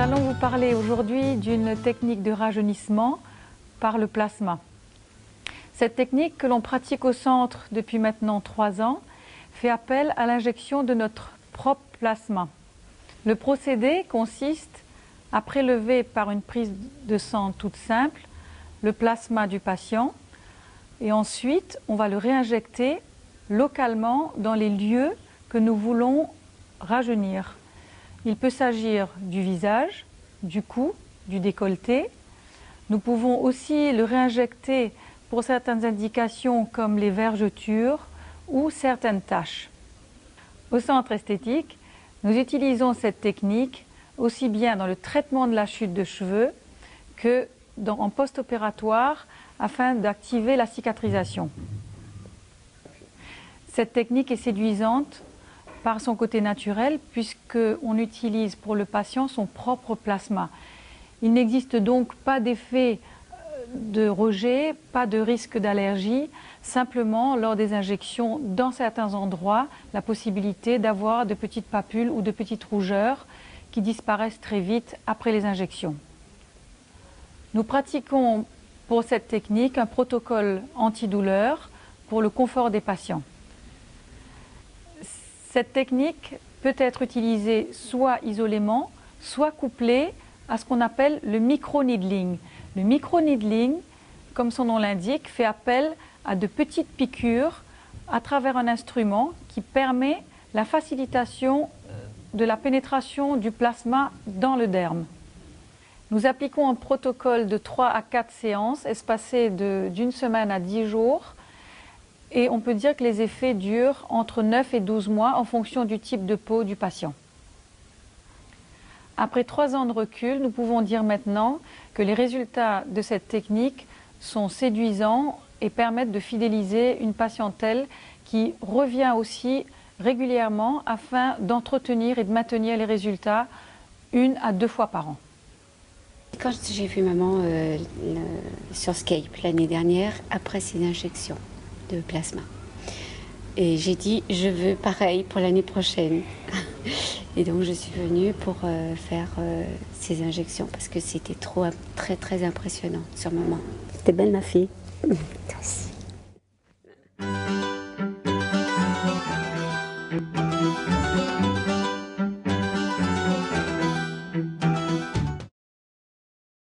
allons vous parler aujourd'hui d'une technique de rajeunissement par le plasma. Cette technique que l'on pratique au centre depuis maintenant 3 ans fait appel à l'injection de notre propre plasma. Le procédé consiste à prélever par une prise de sang toute simple le plasma du patient et ensuite on va le réinjecter localement dans les lieux que nous voulons rajeunir. Il peut s'agir du visage, du cou, du décolleté. Nous pouvons aussi le réinjecter pour certaines indications comme les vergetures ou certaines taches. Au centre esthétique, nous utilisons cette technique aussi bien dans le traitement de la chute de cheveux que en post-opératoire afin d'activer la cicatrisation. Cette technique est séduisante par son côté naturel puisqu'on utilise pour le patient son propre plasma. Il n'existe donc pas d'effet de rejet, pas de risque d'allergie, simplement lors des injections dans certains endroits, la possibilité d'avoir de petites papules ou de petites rougeurs qui disparaissent très vite après les injections. Nous pratiquons pour cette technique un protocole antidouleur pour le confort des patients. Cette technique peut être utilisée soit isolément, soit couplée à ce qu'on appelle le micro-needling. Le micro-needling, comme son nom l'indique, fait appel à de petites piqûres à travers un instrument qui permet la facilitation de la pénétration du plasma dans le derme. Nous appliquons un protocole de 3 à 4 séances espacées d'une semaine à 10 jours. Et on peut dire que les effets durent entre 9 et 12 mois en fonction du type de peau du patient. Après 3 ans de recul, nous pouvons dire maintenant que les résultats de cette technique sont séduisants et permettent de fidéliser une patientèle qui revient aussi régulièrement afin d'entretenir et de maintenir les résultats 1 à 2 fois par an. Quand j'ai vu maman sur Skype l'année dernière, après ses injections de plasma. Et j'ai dit, je veux pareil pour l'année prochaine. Et donc je suis venue pour faire ces injections parce que c'était très impressionnant sur maman. T'es belle ma fille. Merci.